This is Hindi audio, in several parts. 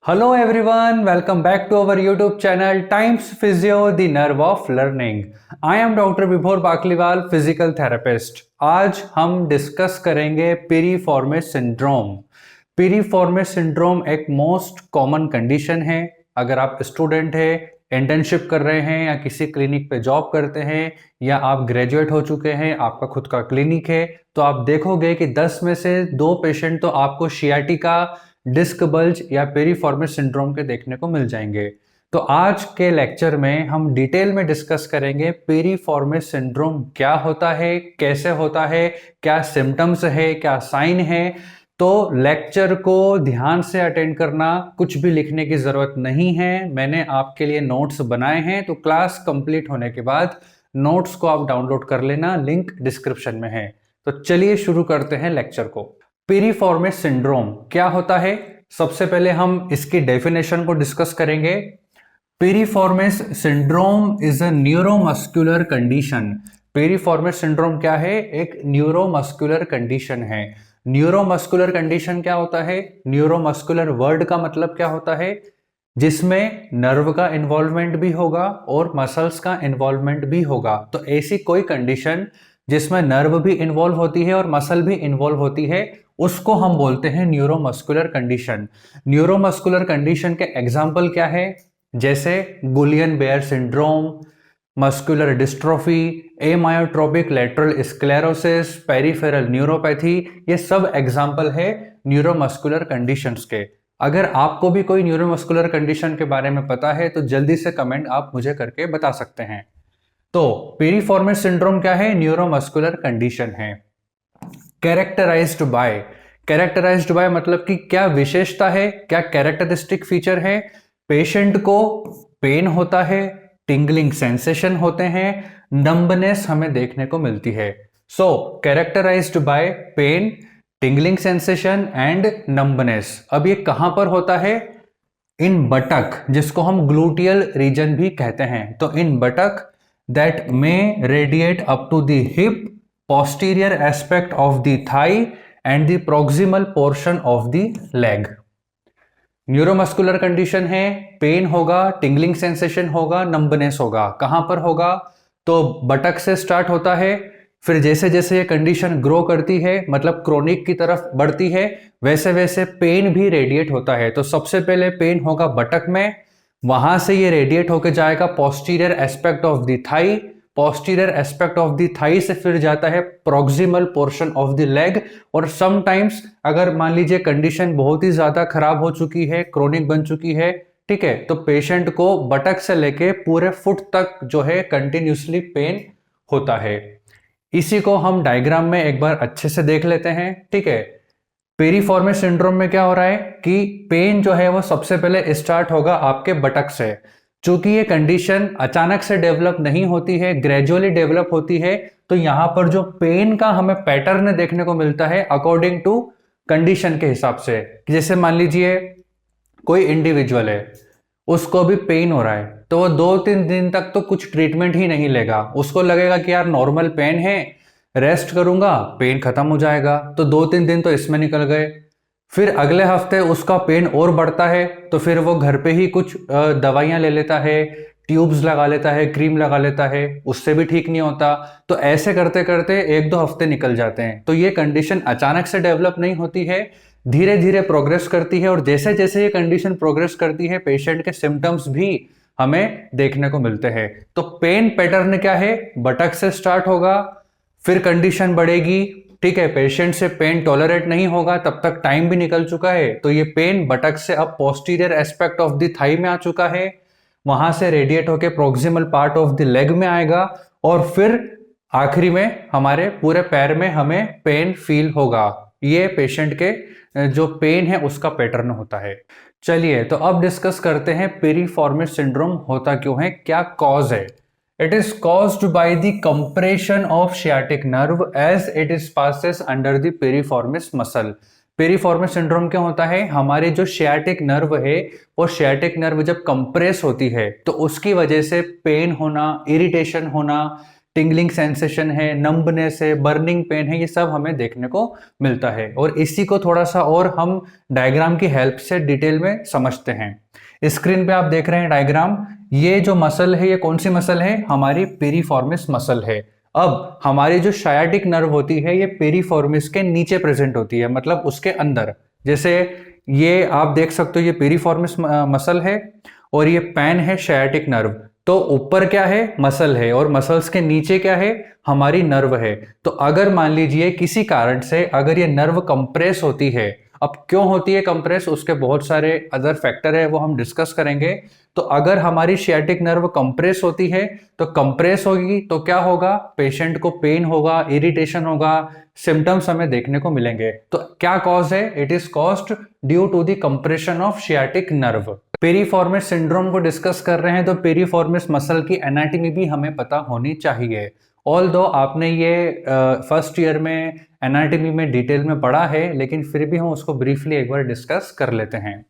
Hello everyone, welcome back to our YouTube channel Times Physio, the Nerve of Learning. I am Dr. Vibhor Bakliwal, Physical Therapist. आज हम डिस्कस करेंगे पिरिफॉर्मिस सिंड्रोम। पिरिफॉर्मिस सिंड्रोम एक मोस्ट कॉमन कंडीशन है। अगर आप स्टूडेंट हैं, इंटर्नशिप कर रहे हैं या किसी क्लिनिक पे जॉब करते हैं या आप ग्रेजुएट हो चुके हैं, आपका खुद का क्लिनिक है, तो आप देखोगे कि 10 में से 2 पेशेंट तो आपको सियाटिका, डिस्क बल्ज या पेरिफॉर्मिस सिंड्रोम के देखने को मिल जाएंगे। तो आज के लेक्चर में हम डिटेल में डिस्कस करेंगे पेरिफॉर्मिस सिंड्रोम क्या होता है, कैसे होता है, क्या सिम्टम्स है, क्या साइन है। तो लेक्चर को ध्यान से अटेंड करना, कुछ भी लिखने की जरूरत नहीं है। मैंने आपके लिए नोट्स बनाए हैं, तो क्लास कंप्लीट होने के बाद नोट्स को आप डाउनलोड कर लेना, लिंक डिस्क्रिप्शन में है। तो चलिए शुरू करते हैं लेक्चर को। पिरिफॉर्मिस सिंड्रोम क्या होता है, सबसे पहले हम इसकी डेफिनेशन को डिस्कस करेंगे। Piriformis syndrome is a neuromuscular condition. Piriformis syndrome क्या है? एक न्यूरोमस्कुलर कंडीशन है। न्यूरोमस्कुलर कंडीशन क्या होता है? न्यूरोमस्कुलर वर्ड का मतलब क्या होता है? जिसमें नर्व का इन्वॉल्वमेंट भी होगा और मसल्स का इन्वॉल्वमेंट भी होगा। तो ऐसी कोई कंडीशन जिसमें नर्व भी इन्वॉल्व होती है और मसल भी इन्वॉल्व होती है, उसको हम बोलते हैं न्यूरोमस्कुलर कंडीशन। न्यूरोमस्कुलर कंडीशन के एग्जाम्पल क्या है? जैसे Guillain Barre syndrome, muscular dystrophy, amyotrophic lateral sclerosis, peripheral neuropathy, ये सब एग्जाम्पल है न्यूरोमस्कुलर कंडीशंस के। अगर आपको भी कोई न्यूरोमस्कुलर कंडीशन के बारे में पता है तो जल्दी से कमेंट आप मुझे करके बता सकते हैं। तो पिरिफॉर्मिस सिंड्रोम क्या है? न्यूरोमस्कुलर कंडीशन है। कैरेक्टराइज्ड बाय मतलब कि क्या विशेषता है, क्या कैरेक्टरिस्टिक फीचर है? पेशेंट को पेन होता है, टिंगलिंग सेंसेशन होते हैं, नंबनेस हमें देखने को मिलती है। So characterised by pain, tingling sensation and numbness. अब ये कहां पर होता है? इन बटक, जिसको हम ग्लूटियल रीजन भी कहते हैं। तो in buttock that may radiate up to the hip, posterior aspect of the thigh and the proximal portion of the leg। Neuromuscular condition है, पेन होगा, टिंगलिंग सेंसेशन होगा, नंबनेस होगा। कहां पर होगा? तो बटक से स्टार्ट होता है, फिर जैसे जैसे ये कंडीशन ग्रो करती है, मतलब क्रोनिक की तरफ बढ़ती है, वैसे वैसे पेन भी रेडिएट होता है। तो सबसे पहले पेन होगा बटक में, वहां से ये रेडिएट होकर जाएगा posterior aspect of the thigh, posterior aspect of the thigh से फिर जाता है proximal portion of the leg. और समटाइम्स अगर मान लीजिए कंडीशन बहुत ही ज्यादा खराब हो चुकी है, क्रोनिक बन चुकी है, ठीक है, तो पेशेंट को बटक से लेके पूरे फुट तक जो है कंटिन्यूसली पेन होता है। इसी को हम डायग्राम में एक बार अच्छे से देख लेते हैं, ठीक है। पेरिफॉर्मिस सिंड्रोम में क्या हो रहा है कि पेन जो है वो सबसे पहले स्टार्ट होगा आपके बटक से। चूंकि ये कंडीशन अचानक से डेवलप नहीं होती है, ग्रेजुअली डेवलप होती है, तो यहां पर जो पेन का हमें पैटर्न देखने को मिलता है अकॉर्डिंग टू कंडीशन के हिसाब से। जैसे मान लीजिए कोई इंडिविजुअल है, उसको भी पेन हो रहा है, तो वो 2-3 दिन तक तो कुछ ट्रीटमेंट ही नहीं लेगा। उसको लगेगा कि यार नॉर्मल पेन है, रेस्ट करूंगा, पेन खत्म हो जाएगा। तो 2-3 दिन तो इसमें निकल गए। फिर अगले हफ्ते उसका पेन और बढ़ता है, तो फिर वो घर पे ही कुछ दवाइयां ले लेता है, ट्यूब्स लगा लेता है, क्रीम लगा लेता है, उससे भी ठीक नहीं होता। तो ऐसे करते करते 1-2 हफ्ते निकल जाते हैं। तो ये कंडीशन अचानक से डेवलप नहीं होती है, धीरे धीरे प्रोग्रेस करती है। और जैसे जैसे ये कंडीशन प्रोग्रेस करती है, पेशेंट के सिम्टम्स भी हमें देखने को मिलते हैं। तो पेन पैटर्न क्या है? बटक से स्टार्ट होगा, फिर कंडीशन बढ़ेगी, ठीक है, पेशेंट से पेन टॉलरेट नहीं होगा, तब तक टाइम भी निकल चुका है, तो ये पेन बटक से अब posterior aspect of the thigh में आ चुका है, वहां से रेडिएट होके proximal part of the leg में आएगा, और फिर आखिरी में हमारे पूरे पैर में हमें पेन फील होगा। ये पेशेंट के जो पेन है उसका पैटर्न होता है। चलिए, तो अब डिस्कस करते हैं पेरिफॉर्मिस सिंड्रोम होता क्यों है, क्या कॉज है। It is caused by the compression of sciatic nerve as it is passes under the piriformis muscle। पेरिफॉर्मिस syndrome क्या होता है? हमारे जो sciatic नर्व है, वो sciatic नर्व जब कंप्रेस होती है तो उसकी वजह से पेन होना, इरिटेशन होना, टिंगलिंग सेंसेशन है, नंबनेस है, बर्निंग पेन है, ये सब हमें देखने को मिलता है। और इसी को थोड़ा सा और हम डायग्राम की हेल्प से डिटेल में समझते हैं। स्क्रीन पे आप देख रहे हैं डायग्राम, ये जो मसल है ये कौन सी मसल है, हमारी पेरिफॉर्मिस मसल है। अब हमारी जो शायाटिक नर्व होती है ये पेरिफॉर्मिस के नीचे प्रेजेंट होती है, मतलब उसके अंदर। जैसे ये आप देख सकते हो, ये पेरिफॉर्मिस मसल है और ये पैन है शायाटिक नर्व। तो ऊपर क्या है, मसल है, और मसल्स के नीचे क्या है, हमारी नर्व है। तो अगर मान लीजिए किसी कारण से अगर ये नर्व कंप्रेस होती है, अब क्यों होती है कंप्रेस, उसके बहुत सारे अदर फैक्टर है, वो हम डिस्कस करेंगे। तो अगर हमारी शियाटिक नर्व कंप्रेस होती है, तो कंप्रेस होगी तो क्या होगा, पेशेंट को पेन होगा, इरिटेशन होगा, सिम्टम्स हमें देखने को मिलेंगे। तो क्या कॉज है, it is caused due to the compression of sciatic nerve. Piriformis syndrome को डिस्कस कर रहे हैं तो पेरिफॉर्मिस मसल की एनाटॉमी भी हमें पता होनी चाहिए। ऑल्दो आपने ये फर्स्ट ईयर में एनाटॉमी में डिटेल में पढ़ा है, लेकिन फिर भी हम उसको ब्रीफली एक बार डिस्कस कर लेते हैं।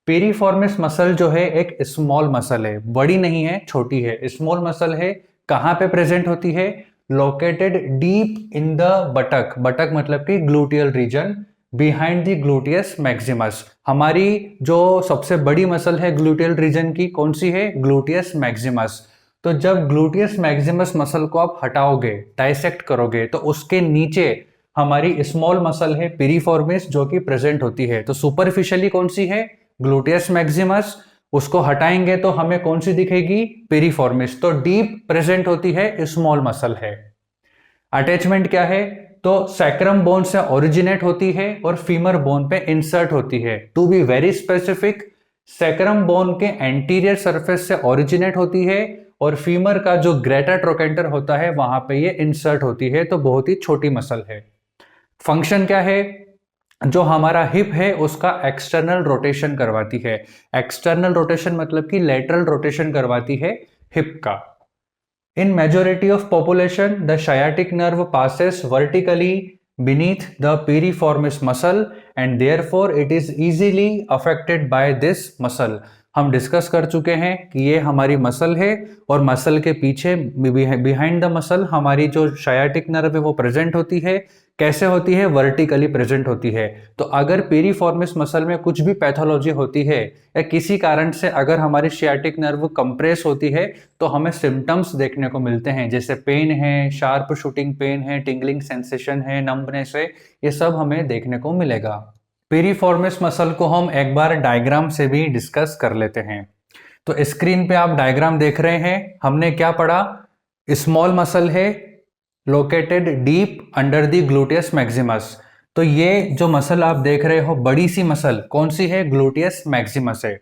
पेरिफॉर्मिस मसल जो है एक स्मॉल मसल है, बड़ी नहीं है, छोटी है, स्मॉल मसल है। कहाँ पे प्रेजेंट होती है, लोकेटेड डीप इन द बटक, बटक मतलब कि gluteal region, behind the gluteus Maximus. हमारी जो सबसे बड़ी मसल है ग्लूटियल रीजन की, कौन सी है, ग्लूटियस मैक्सिमस। तो जब ग्लूटियस मैक्सिमस मसल को आप हटाओगे, डाइसेक्ट करोगे, तो उसके नीचे हमारी स्मॉल मसल है पेरिफॉर्मिस जो कि प्रेजेंट होती है। तो सुपरफिशियली कौन सी है, ग्लूटियस मैक्सिमस। उसको हटाएंगे तो हमें कौन सी दिखेगी, पेरिफॉर्मिस। तो डीप प्रेजेंट होती है, स्मॉल मसल है। अटैचमेंट क्या है, तो सैक्रम बोन से ओरिजिनेट होती है और फीमर बोन पे इंसर्ट होती है। To be very specific, sacrum bone के एंटीरियर सरफेस से ओरिजिनेट होती है और फीमर का जो ग्रेटर ट्रोकेंटर होता है वहां पे ये इंसर्ट होती है। तो बहुत ही छोटी मसल है। फंक्शन क्या है, जो हमारा हिप है उसका एक्सटर्नल रोटेशन करवाती है। एक्सटर्नल रोटेशन मतलब कि लेटरल रोटेशन करवाती है हिप का। In majority of population, the sciatic nerve passes vertically beneath the piriformis muscle and therefore it is easily affected by this muscle. हम डिस्कस कर चुके हैं कि ये हमारी मसल है और मसल के पीछे बिहाइंड द मसल हमारी जो शायाटिक नर्व है वो प्रेजेंट होती है। कैसे होती है, वर्टिकली प्रेजेंट होती है। तो अगर पेरिफॉर्मिस मसल में कुछ भी पैथोलॉजी होती है या किसी कारण से अगर हमारी शियाटिक नर्व कंप्रेस होती है तो हमें सिम्टम्स देखने को मिलते हैं, जैसे पेन है, शार्प शूटिंग पेन है, टिंगलिंग सेंसेशन है, नंबनेस है, ये सब हमें देखने को मिलेगा। पेरिफॉर्मिस मसल को हम एक बार डायग्राम से भी डिस्कस कर लेते हैं। तो स्क्रीन पे आप डायग्राम देख रहे हैं, हमने क्या पढ़ा, स्मॉल मसल है located deep under the gluteus Maximus. तो ये जो मसल आप देख रहे हो, बड़ी सी मसल कौन सी है, ग्लूटियस मैक्सिमस है।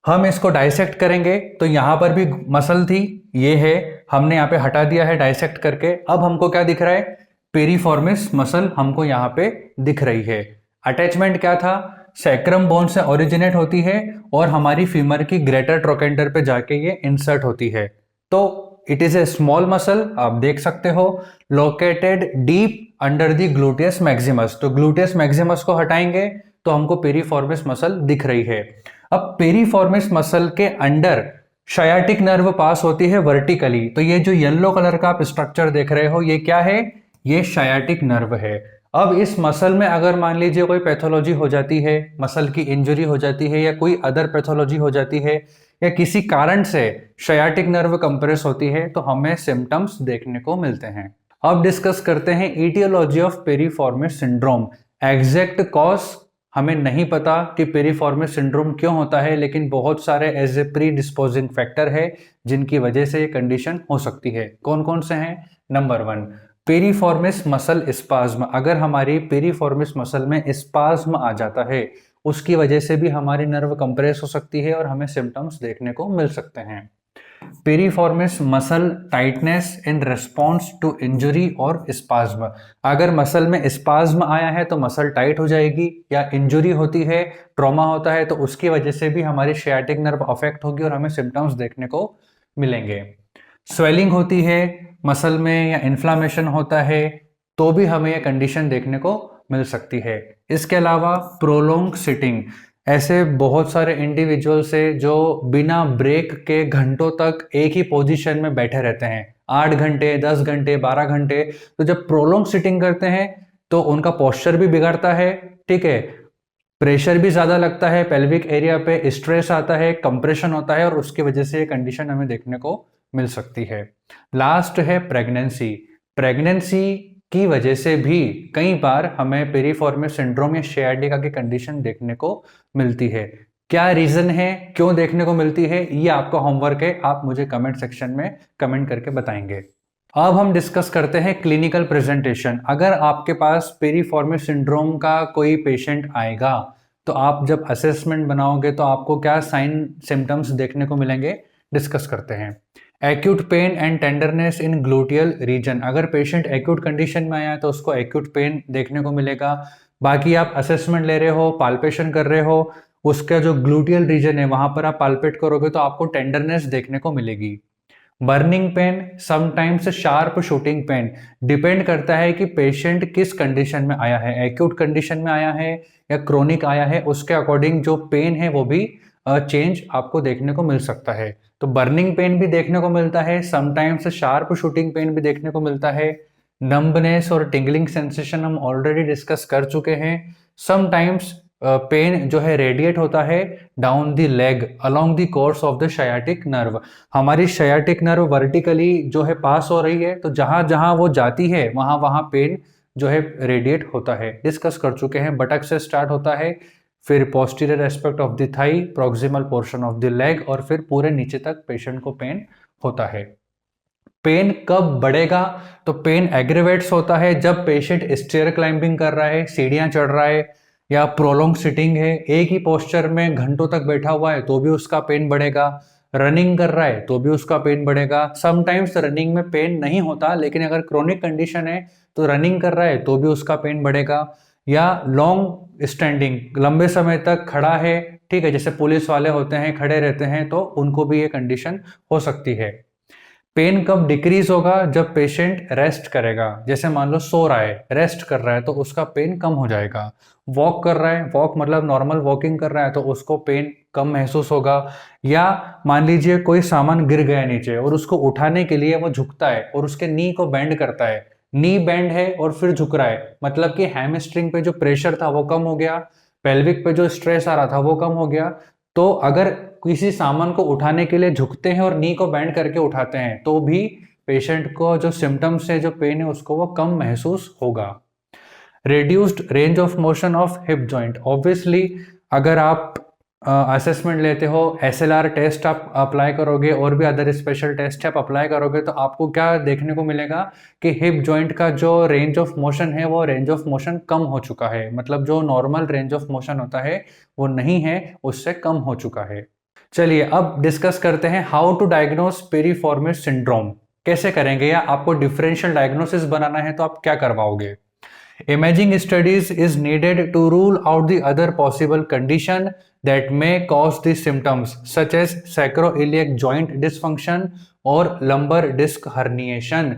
हम इसको डाइसेक्ट करेंगे तो यहां पर भी मसल थी, ये है, हमने यहाँ पे हटा दिया है डाइसेक्ट करके। अब हमको क्या दिख रहा है, पेरिफॉर्मिस मसल हमको यहाँ पे दिख रही है। अटैचमेंट क्या था, सैक्रम बोन से ओरिजिनेट होती है और हमारी फीमर की ग्रेटर ट्रोकेंटर पे जाके ये इंसर्ट होती है। तो it is a small muscle, आप देख सकते हो, located deep under the gluteus Maximus. तो ग्लूटियस मैक्सिमस को हटाएंगे तो हमको पेरिफॉर्मिस मसल दिख रही है। अब पेरिफॉर्मिस मसल के अंडर शायाटिक नर्व पास होती है वर्टिकली। तो ये जो येलो कलर का आप स्ट्रक्चर देख रहे हो, ये क्या है, ये शायाटिक नर्व है। अब इस मसल में अगर मान लीजिए कोई पैथोलॉजी हो जाती है, मसल की इंजरी हो जाती है या कोई अदर पैथोलॉजी हो जाती है या किसी कारण से शायाटिक नर्व कंप्रेस होती है तो हमें सिम्टम्स देखने को मिलते हैं। अब डिस्कस करते हैं aetiology of piriformis syndrome. Exact cause हमें नहीं पता कि पेरिफॉर्मिस सिंड्रोम क्यों होता है, लेकिन बहुत सारे as a predisposing factor है जिनकी वजह से ये कंडीशन हो सकती है। कौन कौन से हैं, नंबर 1, पेरिफॉर्मिस मसल स्पाज्म। अगर हमारी पेरिफॉर्मिस मसल में स्पाज्म आ जाता है उसकी वजह से भी हमारी नर्व कंप्रेस हो सकती है और हमें सिम्टम्स देखने को मिल सकते हैं। Piriformis muscle tightness in response to injury और स्पाज्म। अगर मसल में स्पाज्म आया है तो मसल टाइट हो जाएगी, या इंजरी होती है, ट्रॉमा होता है, तो उसकी वजह से भी हमारी शियाटिक नर्व अफेक्ट होगी और हमें सिम्टम्स देखने को मिलेंगे। स्वेलिंग होती है मसल में या इन्फ्लामेशन होता है तो भी हमें यह कंडीशन देखने को मिल सकती है। इसके अलावा प्रोलोंग सिटिंग, ऐसे बहुत सारे इंडिविजुअल्स है जो बिना ब्रेक के घंटों तक एक ही पोजीशन में बैठे रहते हैं। 8 घंटे, 10 घंटे, 12 घंटे। तो जब प्रोलॉन्ग सिटिंग करते हैं तो उनका पोस्चर भी बिगड़ता है, ठीक है, प्रेशर भी ज़्यादा लगता है पेल्विक एरिया पे, स्ट्रेस आता है, कंप्रेशन होता है, और उसकी वजह से ये कंडीशन हमें देखने को मिल सकती है। लास्ट है प्रेगनेंसी। प्रेगनेंसी की वजह से भी कई बार हमें पेरिफॉर्मिस सिंड्रोम या शियाटिका की कंडीशन देखने को मिलती है। क्या रीज़न है, क्यों देखने को मिलती है, ये आपका होमवर्क है, आप मुझे कमेंट सेक्शन में कमेंट करके बताएंगे। अब हम डिस्कस करते हैं क्लिनिकल प्रेजेंटेशन। अगर आपके पास पेरिफॉर्मिस सिंड्रोम का कोई पेशेंट आएगा तो आप जब असेसमेंट बनाओगे तो आपको क्या साइन सिम्टम्स देखने को मिलेंगे, डिस्कस करते हैं। Acute pain and tenderness in gluteal region. अगर पेशेंट एक्यूट कंडीशन में आया है तो उसको एक्यूट पेन देखने को मिलेगा। बाकी आप असेसमेंट ले रहे हो, पाल्पेशन कर रहे हो, उसका जो ग्लूटियल रीजन है वहां पर आप पाल्पेट करोगे तो आपको टेंडरनेस देखने को मिलेगी। Burning pain, sometimes sharp shooting pain. Depend करता है कि पेशेंट किस कंडीशन में आया है, एक्यूट कंडीशन में आया है या क्रोनिक आया है, उसके अकॉर्डिंग जो पेन है वो भी चेंज आपको देखने को मिल सकता है। तो बर्निंग पेन भी देखने को मिलता है, समटाइम्स शार्प शूटिंग पेन भी देखने को मिलता है। नंबनेस और टिंगलिंग सेंसेशन हम ऑलरेडी डिस्कस कर चुके हैं। समटाइम्स पेन जो है रेडिएट होता है down the leg along the course of the sciatic nerve. हमारी शयाटिक नर्व वर्टिकली जो है पास हो रही है, तो जहां जहां वो जाती है वहां वहां पेन जो है रेडिएट होता है, डिस्कस कर चुके हैं। बटक से स्टार्ट होता है, फिर posterior aspect of the thigh, proximal portion of the leg, और फिर पूरे नीचे तक पेशेंट को पेन होता है। पेन कब बढ़ेगा, तो पेन एग्रीवेट्स होता है जब पेशेंट स्टेयर क्लाइंबिंग कर रहा है, सीढ़ियां चढ़ रहा है, या प्रोलॉन्ग सिटिंग है, एक ही पोस्चर में घंटों तक बैठा हुआ है तो भी उसका पेन बढ़ेगा। रनिंग कर रहा है तो भी उसका पेन बढ़ेगा। समटाइम्स रनिंग में पेन नहीं होता, लेकिन अगर क्रोनिक कंडीशन है तो रनिंग कर रहा है तो भी उसका पेन बढ़ेगा। या लॉन्ग स्टैंडिंग, लंबे समय तक खड़ा है, ठीक है, जैसे पुलिस वाले होते हैं खड़े रहते हैं, तो उनको भी ये कंडीशन हो सकती है। पेन कब डिक्रीज होगा, जब पेशेंट रेस्ट करेगा, जैसे मान लो सो रहा है, रेस्ट कर रहा है, तो उसका पेन कम हो जाएगा। वॉक कर रहा है, वॉक मतलब नॉर्मल वॉकिंग कर रहा है, तो उसको पेन कम महसूस होगा। या मान लीजिए कोई सामान गिर गया नीचे और उसको उठाने के लिए वो झुकता है और उसके नी को बेंड करता है, नी बेंड है और फिर झुक रहा है, मतलब कि हैमस्ट्रिंग पे जो प्रेशर था वो कम हो गया, पेल्विक पे जो स्ट्रेस आ रहा था वो कम हो गया। तो अगर किसी सामान को उठाने के लिए झुकते हैं और नी को बेंड करके उठाते हैं तो भी पेशेंट को जो सिम्टम्स है, जो पेन है, उसको वो कम महसूस होगा। Reduced range of motion of hip joint. Obviously अगर आप असेसमेंट लेते हो, एसएलआर टेस्ट आप अप्लाई करोगे और भी अदर स्पेशल टेस्ट आप अप्लाई करोगे, तो आपको क्या देखने को मिलेगा कि हिप जॉइंट का जो रेंज ऑफ मोशन है वो रेंज ऑफ मोशन कम हो चुका है, मतलब जो नॉर्मल रेंज ऑफ मोशन होता है वो नहीं है, उससे कम हो चुका है। चलिए अब डिस्कस करते हैं how to diagnose piriformis syndrome. कैसे करेंगे, या आपको डिफरेंशियल डायग्नोसिस बनाना है तो आप क्या करवाओगे। Imaging studies is needed to rule out the other possible condition that may cause the symptoms such as sacroiliac joint dysfunction और lumbar disc herniation।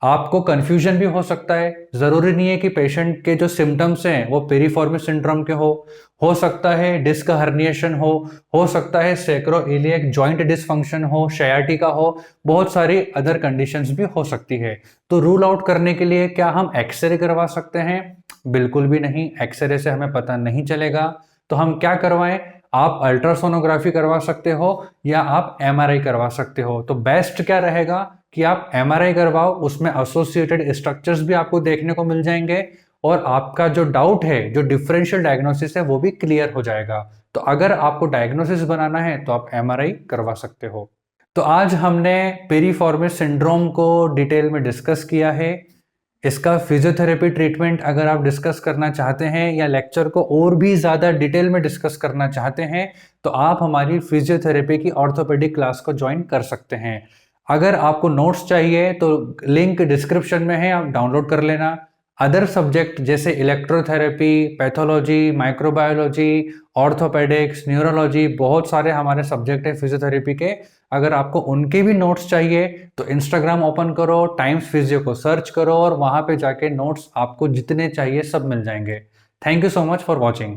आपको कंफ्यूजन भी हो सकता है, जरूरी नहीं है कि पेशेंट के जो सिम्टम्स हैं वो पेरिफॉर्मिस सिंड्रोम के हो सकता है डिस्क हर्निएशन हो सकता है सैक्रोइलियक जॉइंट डिसफंक्शन हो, शयाटिका हो, बहुत सारी अदर कंडीशंस भी हो सकती है। तो रूल आउट करने के लिए क्या हम एक्सरे करवा सकते हैं? बिल्कुल भी नहीं, एक्सरे से हमें पता नहीं चलेगा। तो हम क्या करवाएं, आप अल्ट्रासोनोग्राफी करवा सकते हो या आप एमआरआई करवा सकते हो। तो बेस्ट क्या रहेगा कि आप एमआरआई करवाओ, उसमें एसोसिएटेड स्ट्रक्चर्स भी आपको देखने को मिल जाएंगे और आपका जो डाउट है, जो डिफरेंशियल डायग्नोसिस है, वो भी क्लियर हो जाएगा। तो अगर आपको डायग्नोसिस बनाना है तो आप एमआरआई करवा सकते हो। तो आज हमने पेरिफॉर्मिस सिंड्रोम को डिटेल में डिस्कस किया है। इसका फिजियोथेरेपी ट्रीटमेंट अगर आप डिस्कस करना चाहते हैं या लेक्चर को और भी ज़्यादा डिटेल में डिस्कस करना चाहते हैं तो आप हमारी फिजियोथेरेपी की ऑर्थोपेडिक क्लास को ज्वाइन कर सकते हैं। अगर आपको नोट्स चाहिए तो लिंक डिस्क्रिप्शन में है, आप डाउनलोड कर लेना। अदर सब्जेक्ट जैसे electrotherapy, pathology, microbiology, orthopaedics, neurology, बहुत सारे हमारे सब्जेक्ट है फिजियोथेरेपी के। अगर आपको उनके भी नोट्स चाहिए तो इंस्टाग्राम ओपन करो, टाइम्स फिजियो को सर्च करो और वहां पे जाके नोट्स आपको जितने चाहिए सब मिल जाएंगे। Thank you so much for watching.